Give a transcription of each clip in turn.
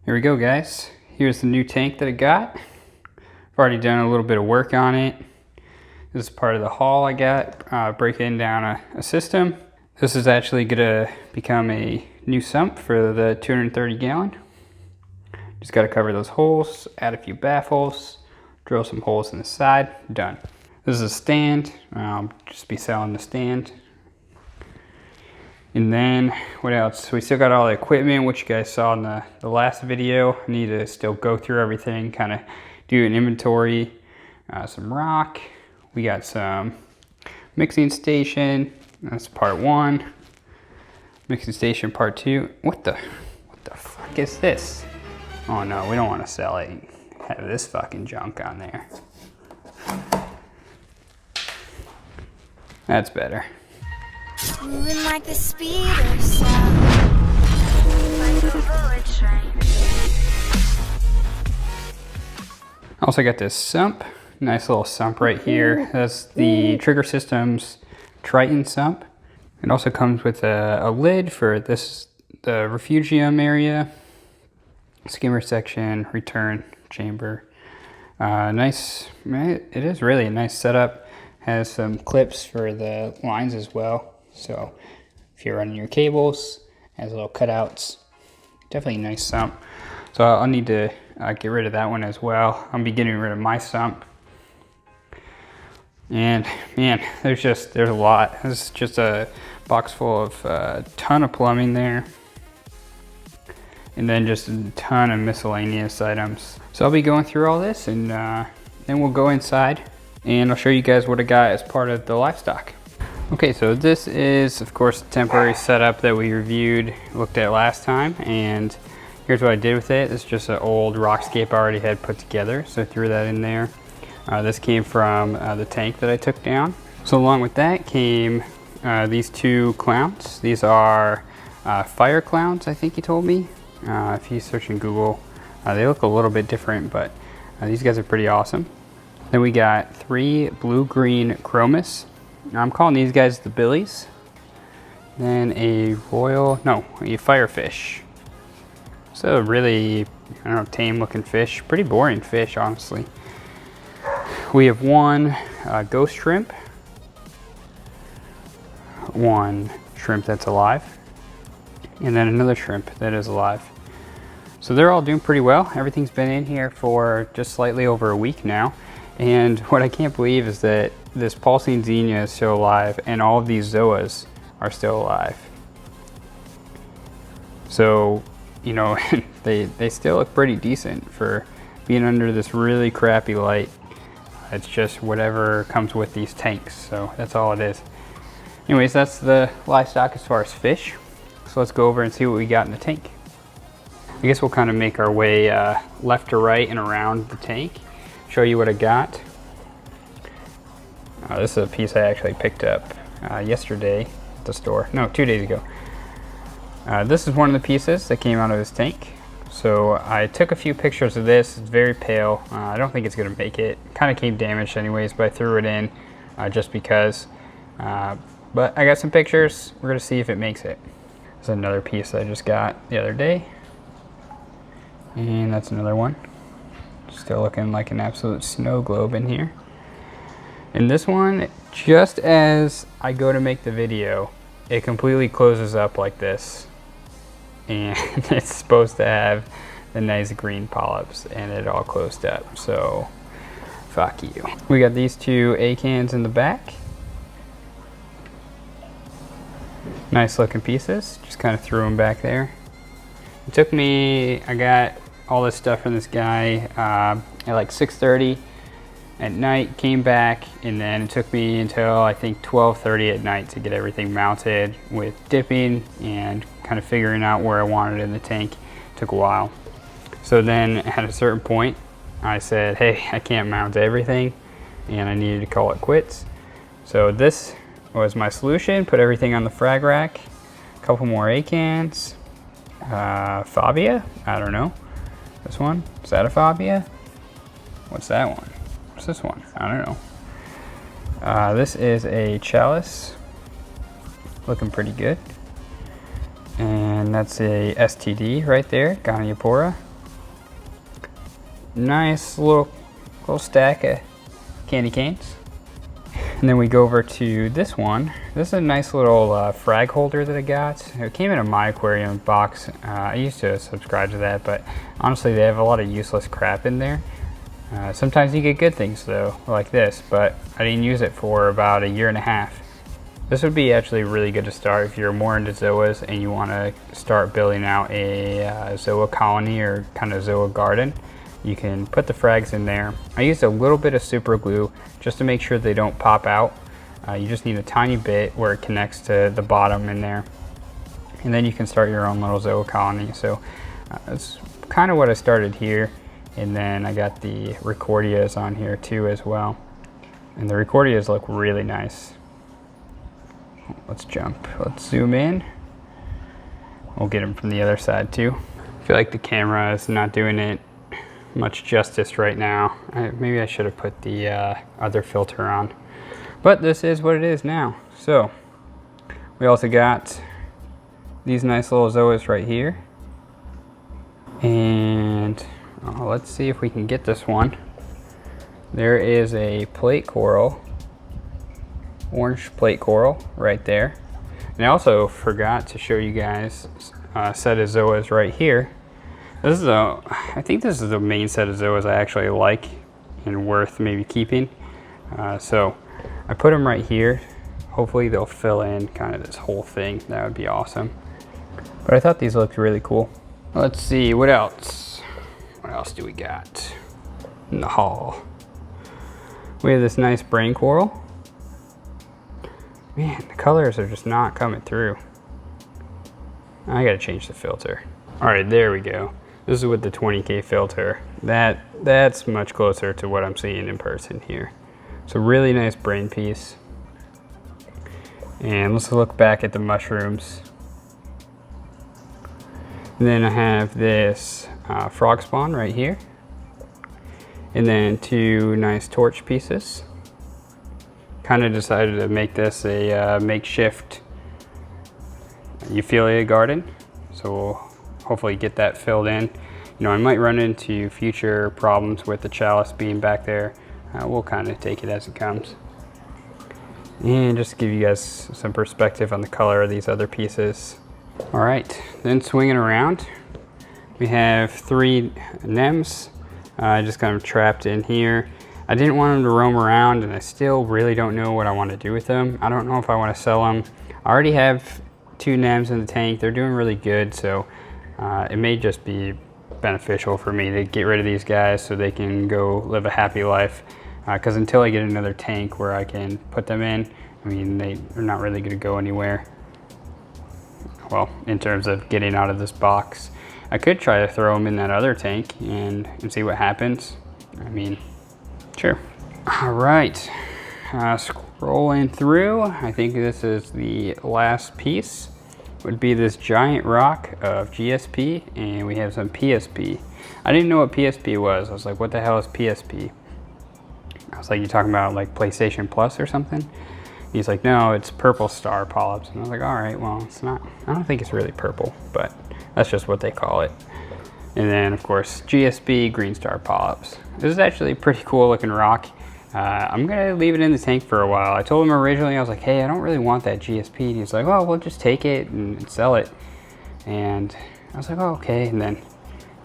Here we go, guys. Here's the new tank that I got. I've already done a little bit of work on it. This is part of the haul I got, breaking down a system. This is actually gonna become a new sump for the 230 gallon. Just gotta cover those holes, add a few baffles, drill some holes in the side, done. This is a stand, I'll just be selling the stand. And then, what else? We still got all the equipment, which you guys saw in the last video. I need to still go through everything, kind of do an inventory. Some rock. We got some mixing station. That's part 1. Mixing station part 2. What the fuck is this? Oh no, we don't want to sell it. Have this fucking junk on there. That's better. Moving like the speed of sound, like a bullet train. Also got this sump, nice little sump right here. That's the Trigger Systems Triton sump. It also comes with a lid for this, the refugium area, skimmer section, return chamber. Nice, it is really a nice setup. Has some clips for the lines as well. So if you're running your cables, has little cutouts. Definitely a nice sump. So I'll need to get rid of that one as well. I'll be getting rid of my sump. And man, there's a lot. This is just a box full of a ton of plumbing there. And then just a ton of miscellaneous items. So I'll be going through all this, and then we'll go inside and I'll show you guys what I got as part of the livestock. Okay, so this is, of course, the temporary setup that we reviewed, looked at last time, and here's what I did with it. It's just an old rockscape I already had put together, so I threw that in there. This came from the tank that I took down. So along with that came these 2 clowns. These are fire clowns, I think he told me. If you search in Google, they look a little bit different, but these guys are pretty awesome. Then we got 3 blue-green chromis. I'm calling these guys the billies. Then a firefish. So really, I don't know, tame looking fish. Pretty boring fish, honestly. We have 1 ghost shrimp. 1 shrimp that's alive. And then another shrimp that is alive. So they're all doing pretty well. Everything's been in here for just slightly over a week now. And what I can't believe is that this pulsing xenia is still alive and all of these zoas are still alive. So, you know, they still look pretty decent for being under this really crappy light. It's just whatever comes with these tanks, so that's all it is. Anyways, that's the livestock as far as fish. So let's go over and see what we got in the tank. I guess we'll kind of make our way left to right and around the tank. Show you what I got. This is a piece I actually picked up yesterday at the store. No, 2 days ago. This is one of the pieces that came out of this tank. So I took a few pictures of this. It's very pale. I don't think it's gonna make it. Kind of came damaged anyways, but I threw it in just because. But I got some pictures. We're gonna see if it makes it. There's another piece I just got the other day. And that's another one. Still looking like an absolute snow globe in here. And this one, just as I go to make the video, it completely closes up like this. And it's supposed to have the nice green polyps, and it all closed up. So, fuck you. We got these 2 A-cans in the back. Nice looking pieces. Just kind of threw them back there. It took me, I got all this stuff from this guy at like 6:30 at night, came back, and then it took me until I think 12:30 at night to get everything mounted with dipping and kind of figuring out where I wanted it in the tank. It took a while. So then at a certain point I said, hey, I can't mount everything, and I needed to call it quits. So this was my solution. Put everything on the frag rack, a couple more A-cans, Fabia, I don't know. This one, is that a Fabia? What's that one? What's this one? I don't know. This is a chalice, looking pretty good. And that's a STD right there, Goniopora. nice little stack of candy canes. And then we go over to this one. This is a nice little frag holder that I got. It came in a My Aquarium box. I used to subscribe to that, but honestly they have a lot of useless crap in there. Sometimes you get good things though, like this, but I didn't use it for about 1.5 years. This would be actually really good to start if you're more into zoas and you want to start building out a zoa colony or kind of zoa garden. You can put the frags in there. I used a little bit of super glue just to make sure they don't pop out. You just need a tiny bit where it connects to the bottom in there. And then you can start your own little zoa colony. So that's kind of what I started here. And then I got the Recordias on here too as well. And the Recordias look really nice. Let's jump. Let's zoom in. We'll get them from the other side too. I feel like the camera is not doing it much justice right now. Maybe I should have put the other filter on. But this is what it is now. So we also got these nice little zoas right here. And let's see if we can get this one. There is a plate coral. Orange plate coral right there. And I also forgot to show you guys a set of zoas right here. This is I think this is the main set of zoas I actually like and worth maybe keeping. So I put them right here. Hopefully they'll fill in kind of this whole thing. That would be awesome. But I thought these looked really cool. Let's see, what else? What else do we got in the haul? We have this nice brain coral. Man, the colors are just not coming through. I gotta change the filter. All right, there we go. This is with the 20K filter. That's much closer to what I'm seeing in person here. It's a really nice brain piece. And let's look back at the mushrooms. And then I have this frog spawn right here. And then 2 nice torch pieces. Kind of decided to make this a makeshift Euphyllia garden. So we'll hopefully get that filled in. You know, I might run into future problems with the chalice being back there. We'll kind of take it as it comes. And just to give you guys some perspective on the color of these other pieces. All right, then swinging around, we have 3 nems just kind of trapped in here. I didn't want them to roam around, and I still really don't know what I want to do with them. I don't know if I want to sell them. I already have 2 nems in the tank. They're doing really good, so it may just be beneficial for me to get rid of these guys so they can go live a happy life. Because until I get another tank where I can put them in, I mean, they're not really going to go anywhere. Well, in terms of getting out of this box. I could try to throw them in that other tank and see what happens. I mean, sure. All right, scrolling through, I think this is the last piece. Would be this giant rock of GSP, and we have some PSP. I didn't know what PSP was. I was like, what the hell is PSP? I was like, you talking about like PlayStation Plus or something? He's like, no, it's purple star polyps. And I was like, all right, well, it's not, I don't think it's really purple, but that's just what they call it. And then, of course, GSP green star polyps. This is actually a pretty cool looking rock. I'm gonna leave it in the tank for a while. I told him originally, I was like, hey, I don't really want that GSP. And he's like, well, we'll just take it and sell it. And I was like, oh, okay. And then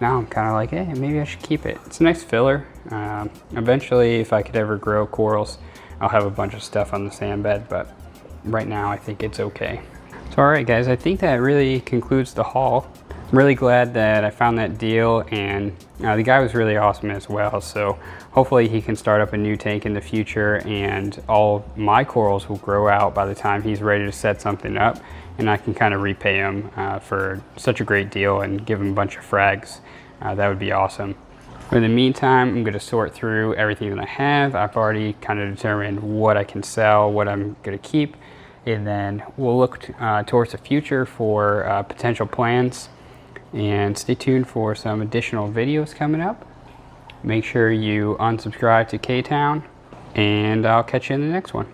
now I'm kind of like, hey, maybe I should keep it. It's a nice filler. Eventually, if I could ever grow corals, I'll have a bunch of stuff on the sand bed, but right now I think it's okay. So all right, guys, I think that really concludes the haul. I'm really glad that I found that deal, and the guy was really awesome as well. So hopefully he can start up a new tank in the future, and all my corals will grow out by the time he's ready to set something up, and I can kind of repay him for such a great deal and give him a bunch of frags. That would be awesome. In the meantime, I'm going to sort through everything that I have. I've already kind of determined what I can sell, what I'm going to keep, and then we'll look towards the future for potential plans. And stay tuned for some additional videos coming up. Make sure you unsubscribe to K-Town, and I'll catch you in the next one.